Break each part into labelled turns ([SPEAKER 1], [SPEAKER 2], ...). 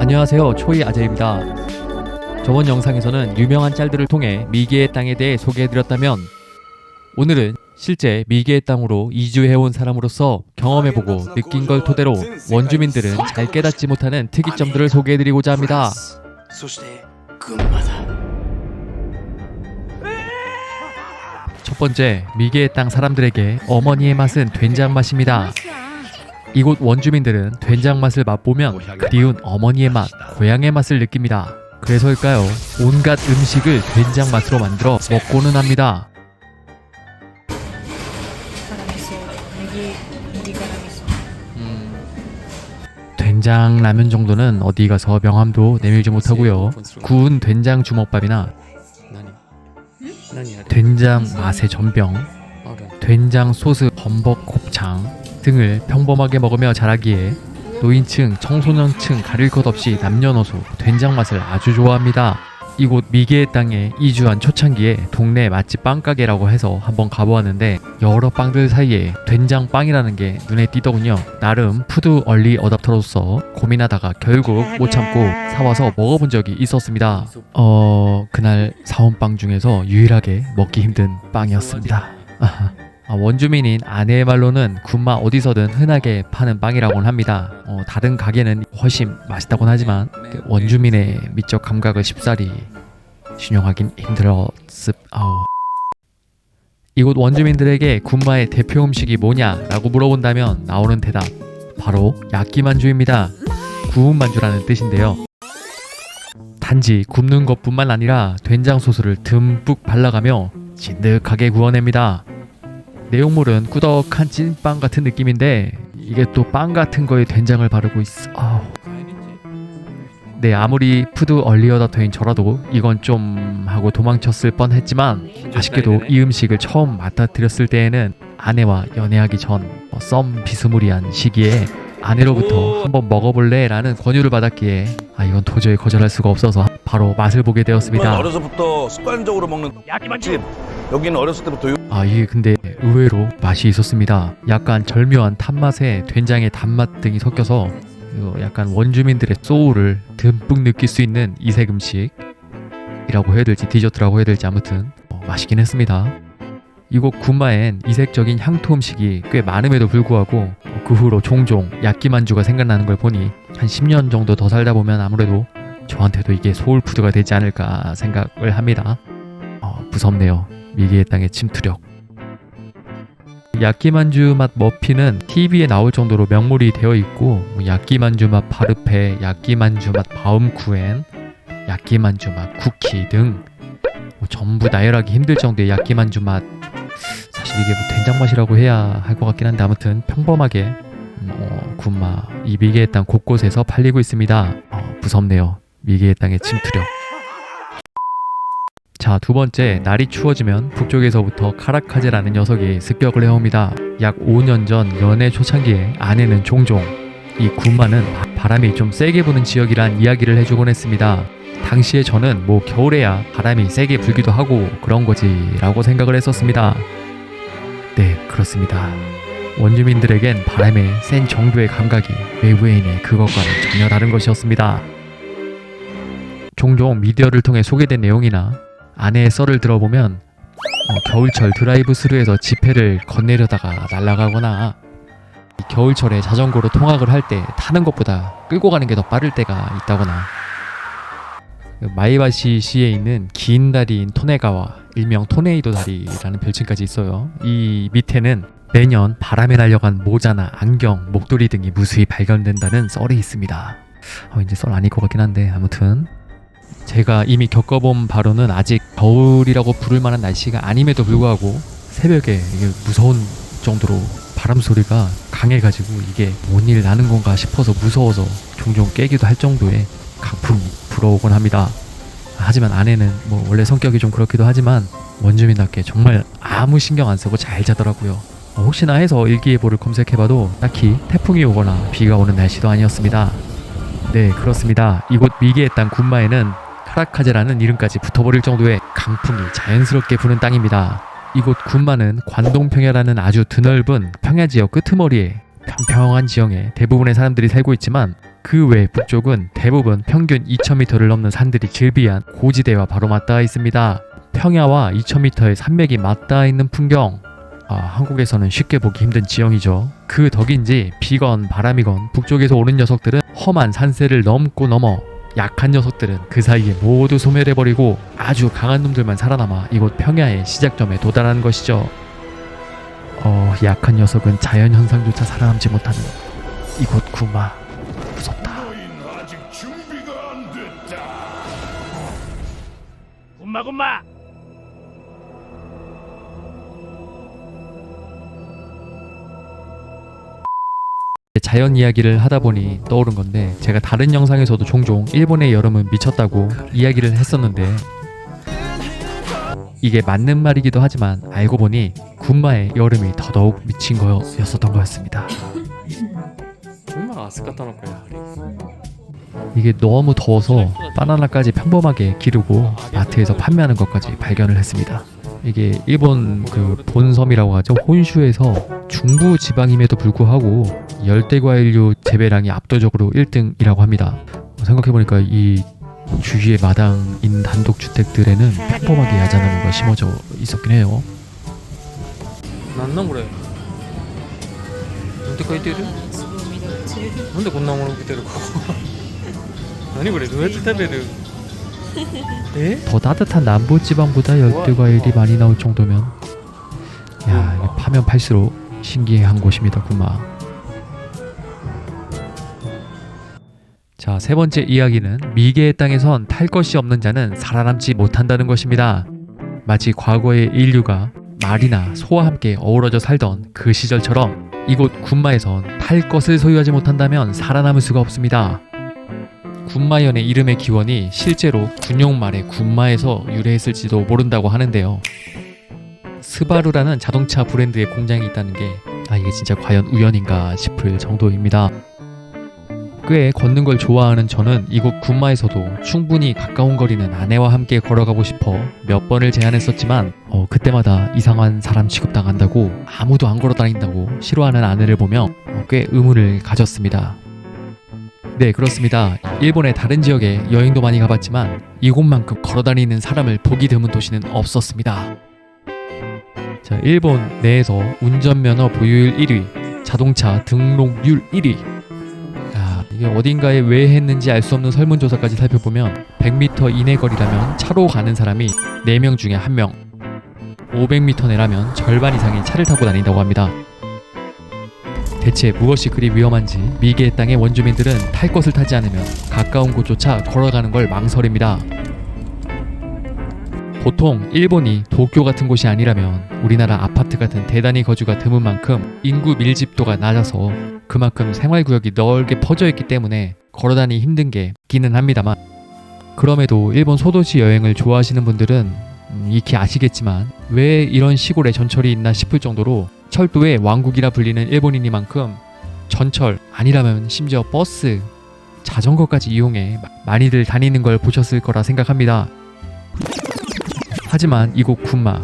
[SPEAKER 1] 안녕하세요, 초이 아재입니다. 저번 영상에서는 유명한 짤들을 통해 미개의 땅에 대해 소개해드렸다면 오늘은 실제 미개의 땅으로 이주해온 사람으로서 경험해보고 느낀 걸 토대로 원주민들은 잘 깨닫지 못하는 특이점들을 소개해드리고자 합니다. 첫 번째, 미개의 땅 사람들에게 어머니의 맛은 된장 맛입니다. 이곳 원주민들은 된장 맛을 맛보면 그리운 어머니의 맛, 고향의 맛을 느낍니다. 그래서일까요? 온갖 음식을 된장 맛으로 만들어 먹고는 합니다. 된장 라면 정도는 어디 가서 명함도 내밀지 못하고요. 구운 된장 주먹밥이나 된장 맛의 전병, 된장 소스 범벅 곱창 등을 평범하게 먹으며 자라기에 노인층, 청소년층 가릴 것 없이 남녀노소 된장 맛을 아주 좋아합니다. 이곳 미개의 땅에 이주한 초창기에 동네 맛집 빵가게라고 해서 한번 가보았는데 여러 빵들 사이에 된장빵이라는 게 눈에 띄더군요. 나름 푸드 얼리 어답터로서 고민하다가 결국 못 참고 사와서 먹어본 적이 있었습니다. 그날 사온 빵 중에서 유일하게 먹기 힘든 빵이었습니다. 원주민인 아내의 말로는 군마 어디서든 흔하게 파는 빵이라고는 합니다. 다른 가게는 훨씬 맛있다고는 하지만 원주민의 미적 감각을 쉽사리 신용하긴 힘들었습. 이곳 원주민들에게 군마의 대표 음식이 뭐냐라고 물어본다면 나오는 대답 바로 야끼만주입니다. 구운 만주라는 뜻인데요. 단지 굽는 것뿐만 아니라 된장 소스를 듬뿍 발라가며 진득하게 구워냅니다. 내용물은 꾸덕한 찐빵 같은 느낌인데 이게 또 빵 같은 거에 된장을 바르고 있어. 네, 아무리 푸드 얼리어답터인 저라도 이건 좀 하고 도망쳤을 뻔했지만 아쉽게도 이 음식을 처음 맡아드렸을 때에는 아내와 연애하기 전 썸 비스무리한 시기에 아내로부터 한번 먹어볼래? 라는 권유를 받았기에 이건 도저히 거절할 수가 없어서 바로 맛을 보게 되었습니다.
[SPEAKER 2] 어려서부터 습관적으로 먹는 야끼만집. 여기는 어렸을 때부터
[SPEAKER 1] 이게 근데 의외로 맛이 있었습니다. 약간 절묘한 탄맛에 된장의 단맛 등이 섞여서 약간 원주민들의 소울을 듬뿍 느낄 수 있는 이색 음식이라고 해야 될지 디저트라고 해야 될지 아무튼 맛있긴 했습니다. 이곳 군마엔 이색적인 향토 음식이 꽤 많음에도 불구하고 그 후로 종종 야끼만주가 생각나는 걸 보니 한 10년 정도 더 살다 보면 아무래도 저한테도 이게 소울푸드가 되지 않을까 생각을 합니다. 무섭네요. 미개의 땅의 침투력. 야끼만주 맛 머핀은 TV에 나올 정도로 명물이 되어 있고 야끼만주 맛 파르페, 야끼만주 맛 바움쿠엔, 야끼만주 맛 쿠키 등 전부 나열하기 힘들 정도의 야끼만주 맛, 사실 이게 된장 맛이라고 해야 할 것 같긴 한데 아무튼 평범하게 군마 이 미개의 땅 곳곳에서 팔리고 있습니다. 무섭네요. 미개의 땅의 침투력. 자, 두 번째, 날이 추워지면 북쪽에서부터 카라카제라는 녀석이 습격을 해옵니다. 약 5년 전 연애 초창기에 아내는 종종 이 군마는 바람이 좀 세게 부는 지역이란 이야기를 해주곤 했습니다. 당시에 저는 겨울에야 바람이 세게 불기도 하고 그런 거지 라고 생각을 했었습니다. 네, 그렇습니다. 원주민들에겐 바람의 센 정도의 감각이 외부인의 그것과는 전혀 다른 것이었습니다. 종종 미디어를 통해 소개된 내용이나 아내의 썰을 들어보면 겨울철 드라이브 스루에서 지폐를 건네려다가 날아가거나 겨울철에 자전거로 통학을 할 때 타는 것보다 끌고 가는 게 더 빠를 때가 있다거나 마이바시시에 있는 긴 다리인 토네가와 일명 토네이도 다리라는 별칭까지 있어요. 이 밑에는 매년 바람에 날려간 모자나 안경, 목도리 등이 무수히 발견된다는 썰이 있습니다. 이제 썰 아닐 것 같긴 한데 아무튼 제가 이미 겪어본 바로는 아직 겨울이라고 부를 만한 날씨가 아님에도 불구하고 새벽에 이게 무서운 정도로 바람 소리가 강해가지고 이게 뭔 일 나는 건가 싶어서 무서워서 종종 깨기도 할 정도의 강풍이 불어오곤 합니다. 하지만 아내는 원래 성격이 좀 그렇기도 하지만 원주민답게 정말 아무 신경 안 쓰고 잘 자더라고요. 혹시나 해서 일기예보를 검색해봐도 딱히 태풍이 오거나 비가 오는 날씨도 아니었습니다. 네, 그렇습니다. 이곳 미개의 땅 군마에는 카라카제라는 이름까지 붙어버릴 정도의 강풍이 자연스럽게 부는 땅입니다. 이곳 군마는 관동평야라는 아주 드넓은 평야지역 끄트머리에 평평한 지형에 대부분의 사람들이 살고 있지만 그 외 북쪽은 대부분 평균 2000m를 넘는 산들이 즐비한 고지대와 바로 맞닿아 있습니다. 평야와 2000m의 산맥이 맞닿아 있는 풍경. 한국에서는 쉽게 보기 힘든 지형이죠. 그 덕인지 비건 바람이건 북쪽에서 오는 녀석들은 험한 산세를 넘고 넘어 약한 녀석들은 그 사이에 모두 소멸해버리고 아주 강한 놈들만 살아남아 이곳 평야의 시작점에 도달하는 것이죠. 약한 녀석은 자연현상조차 살아남지 못하는 이곳 구마. 무섭다.
[SPEAKER 3] 아직 준비가 안 됐다.
[SPEAKER 4] 굿마
[SPEAKER 1] 자연 이야기를 하다 보니 떠오른 건데, 제가 다른 영상에서도 종종 일본의 여름은 미쳤다고 이야기를 했었는데 이게 맞는 말이기도 하지만 알고 보니 군마의 여름이 더더욱 미친 거였었던 거였습니다. 이게 너무 더워서 바나나까지 평범하게 기르고 마트에서 판매하는 것까지 발견을 했습니다. 이게 일본 그 본섬이라고 하죠. 혼슈에서 중부 지방임에도 불구하고 열대과일류 재배량이 압도적으로 1등이라고 합니다. 생각해보니까 이 주위의 마당인 단독주택들에는 평범하게 야자나무가 심어져 있었긴 해요.
[SPEAKER 5] なんなんこれなんて書いてるなんでこんなもの売ってるか何これどうやって食べるえ
[SPEAKER 1] 더 따뜻한 남부지방보다 열대과일이 많이 나올 정도면 야, 이게 파면 팔수록 신기한 곳입니다. 구마. 자, 세 번째 이야기는 미개의 땅에선 탈 것이 없는 자는 살아남지 못한다는 것입니다. 마치 과거의 인류가 말이나 소와 함께 어우러져 살던 그 시절처럼 이곳 군마에선 탈 것을 소유하지 못한다면 살아남을 수가 없습니다. 군마현의 이름의 기원이 실제로 군용말의 군마에서 유래했을지도 모른다고 하는데요. 스바루라는 자동차 브랜드의 공장이 있다는 게 이게 진짜 과연 우연인가 싶을 정도입니다. 꽤 걷는 걸 좋아하는 저는 이곳 군마에서도 충분히 가까운 거리는 아내와 함께 걸어가고 싶어 몇 번을 제안했었지만 그때마다 이상한 사람 취급당한다고, 아무도 안 걸어다닌다고 싫어하는 아내를 보며 꽤 의문을 가졌습니다. 네, 그렇습니다. 일본의 다른 지역에 여행도 많이 가봤지만 이곳만큼 걸어다니는 사람을 보기 드문 도시는 없었습니다. 자, 일본 내에서 운전면허 보유율 1위, 자동차 등록률 1위. 이게 어딘가에 왜 했는지 알 수 없는 설문조사까지 살펴보면 100m 이내 거리라면 차로 가는 사람이 4명 중에 1명, 500m 내라면 절반 이상이 차를 타고 다닌다고 합니다. 대체 무엇이 그리 위험한지 미개의 땅의 원주민들은 탈 것을 타지 않으면 가까운 곳조차 걸어가는 걸 망설입니다. 보통 일본이 도쿄 같은 곳이 아니라면 우리나라 아파트 같은 대단히 거주가 드문 만큼 인구 밀집도가 낮아서 그만큼 생활구역이 넓게 퍼져 있기 때문에 걸어다니기 힘든 게 있기는 합니다만, 그럼에도 일본 소도시 여행을 좋아하시는 분들은 익히 아시겠지만 왜 이런 시골에 전철이 있나 싶을 정도로 철도의 왕국이라 불리는 일본이니만큼 전철, 아니라면 심지어 버스, 자전거까지 이용해 많이들 다니는 걸 보셨을 거라 생각합니다. 하지만 이곳 군마,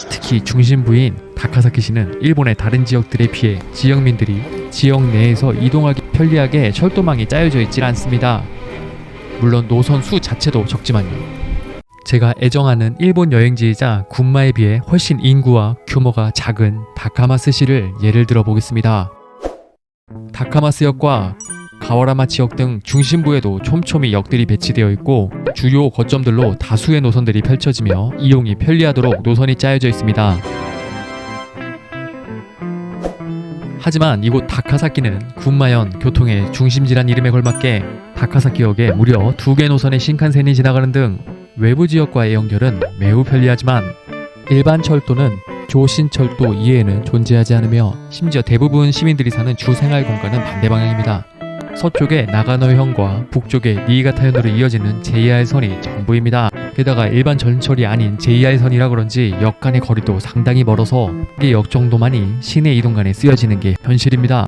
[SPEAKER 1] 특히 중심부인 다카사키시는 일본의 다른 지역들에 비해 지역민들이 지역 내에서 이동하기 편리하게 철도망이 짜여져 있질 않습니다. 물론 노선 수 자체도 적지만요. 제가 애정하는 일본 여행지이자 군마에 비해 훨씬 인구와 규모가 작은 다카마스시를 예를 들어 보겠습니다. 다카마스역과 가와라마 지역 등 중심부에도 촘촘히 역들이 배치되어 있고 주요 거점들로 다수의 노선들이 펼쳐지며 이용이 편리하도록 노선이 짜여져 있습니다. 하지만 이곳 다카사키는 군마현 교통의 중심지란 이름에 걸맞게 다카사키역에 무려 2개 노선의 신칸센이 지나가는 등 외부 지역과의 연결은 매우 편리하지만 일반 철도는 조신철도 이외에는 존재하지 않으며 심지어 대부분 시민들이 사는 주 생활 공간은 반대 방향입니다. 서쪽에 나가노현과 북쪽에 니이가타현으로 이어지는 JR선이 전부입니다. 게다가 일반 전철이 아닌 JR선이라 그런지 역 간의 거리도 상당히 멀어서 이 역 정도만이 시내 이동간에 쓰여지는 게 현실입니다.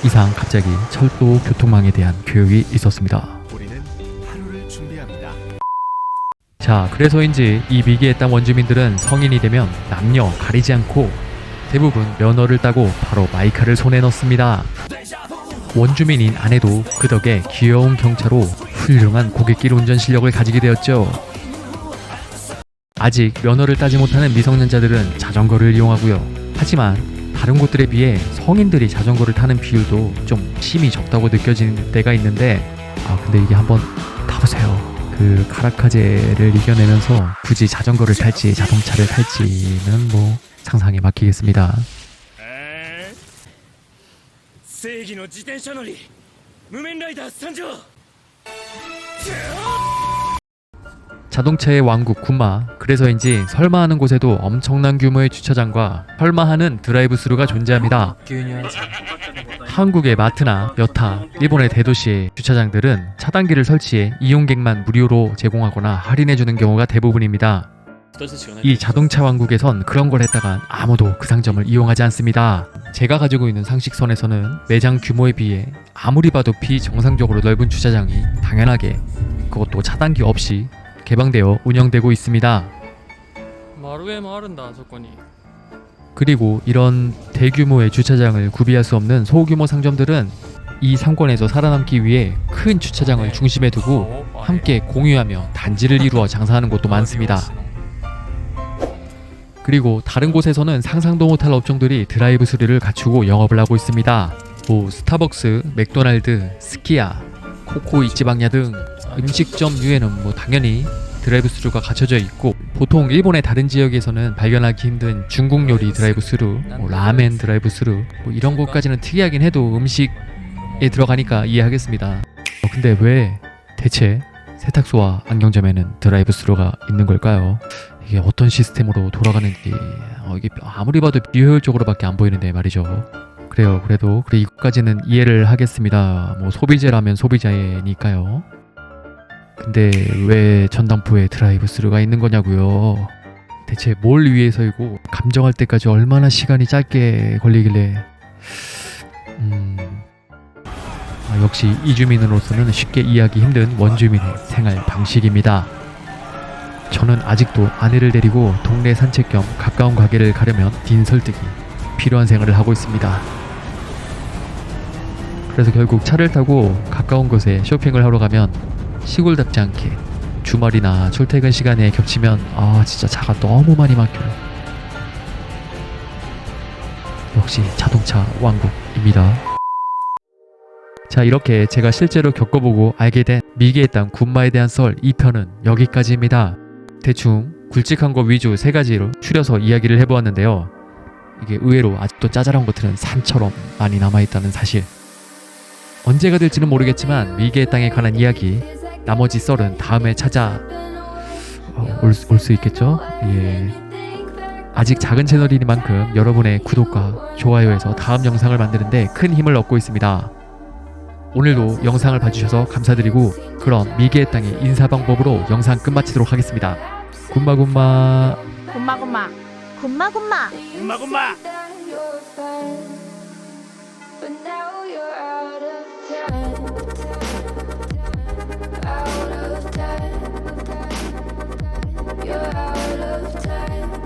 [SPEAKER 1] 이상 갑자기 철도 교통망에 대한 교육이 있었습니다.
[SPEAKER 3] 우리는 하루를 준비합니다.
[SPEAKER 1] 자, 그래서인지 이 미개의 땅 원주민들은 성인이 되면 남녀 가리지 않고 대부분 면허를 따고 바로 마이카를 손에 넣습니다. 원주민인 아내도 그 덕에 귀여운 경차로 훌륭한 고객길 운전 실력을 가지게 되었죠. 아직 면허를 따지 못하는 미성년자들은 자전거를 이용하고요. 하지만 다른 곳들에 비해 성인들이 자전거를 타는 비율도 좀 심히 적다고 느껴지는 때가 있는데, 근데 이게 한번 타보세요. 그 카라카제를 이겨내면서 굳이 자전거를 탈지 자동차를 탈지는 뭐 상상에 맡기겠습니다.
[SPEAKER 4] 正義の自転車乗り無面ライダー参上
[SPEAKER 1] 자동차의 왕국 군마, 그래서인지 설마 하는 곳에도 엄청난 규모의 주차장과 설마 하는 드라이브스루가 존재합니다. 한국의 마트나 여타, 일본의 대도시의 주차장들은 차단기를 설치해 이용객만 무료로 제공하거나 할인해주는 경우가 대부분입니다. 이 자동차 왕국에선 그런 걸 했다간 아무도 그 상점을 이용하지 않습니다. 제가 가지고 있는 상식선에서는 매장 규모에 비해 아무리 봐도 비정상적으로 넓은 주차장이 당연하게, 그것도 차단기 없이 개방되어 운영되고 있습니다. 그리고 이런 대규모의 주차장을 구비할 수 없는 소규모 상점들은 이 상권에서 살아남기 위해 큰 주차장을 중심에 두고 함께 공유하며 단지를 이루어 장사하는 곳도 많습니다. 그리고 다른 곳에서는 상상도 못할 업종들이 드라이브 스루를 갖추고 영업을 하고 있습니다. 스타벅스, 맥도날드, 스키야, 코코 이치방야 등 음식점류에는 당연히 드라이브 스루가 갖춰져 있고, 보통 일본의 다른 지역에서는 발견하기 힘든 중국 요리 드라이브 스루, 라멘 드라이브 스루, 이런 것까지는 특이하긴 해도 음식에 들어가니까 이해하겠습니다. 근데 왜 대체 세탁소와 안경점에는 드라이브 스루가 있는 걸까요? 이게 어떤 시스템으로 돌아가는지 이게 아무리 봐도 비효율적으로밖에 안 보이는데 말이죠. 그래요. 그래도 이것까지는 이해를 하겠습니다. 소비재라면 소비자니까요. 근데 왜 전당포에 드라이브 스루가 있는 거냐고요. 대체 뭘 위해서이고 감정할 때까지 얼마나 시간이 짧게 걸리길래. 역시 이주민으로서는 쉽게 이해하기 힘든 원주민의 생활 방식입니다. 저는 아직도 아내를 데리고 동네 산책 겸 가까운 가게를 가려면 딘설득이 필요한 생활을 하고 있습니다. 그래서 결국 차를 타고 가까운 곳에 쇼핑을 하러 가면 시골답지 않게 주말이나 출퇴근 시간에 겹치면 진짜 차가 너무 많이 막혀요. 역시 자동차 왕국입니다. 자, 이렇게 제가 실제로 겪어보고 알게 된 미개의 땅 군마에 대한 썰 2편은 여기까지입니다. 대충 굵직한 거 위주 3가지로 추려서 이야기를 해보았는데요. 이게 의외로 아직도 짜잘한 것들은 산처럼 많이 남아있다는 사실. 언제가 될지는 모르겠지만 미개의 땅에 관한 이야기, 나머지 썰은 다음에 올 수 있겠죠? 예. 아직 작은 채널이니만큼 여러분의 구독과 좋아요에서 다음 영상을 만드는데 큰 힘을 얻고 있습니다. 오늘도 영상을 봐주셔서 감사드리고, 그럼 미개의 땅의 인사 방법으로 영상 끝마치도록 하겠습니다. 굿마굿마.
[SPEAKER 6] 굿마굿마. 굿마굿마.
[SPEAKER 4] 굿마굿마.
[SPEAKER 7] But now you're out of time. You're out of time.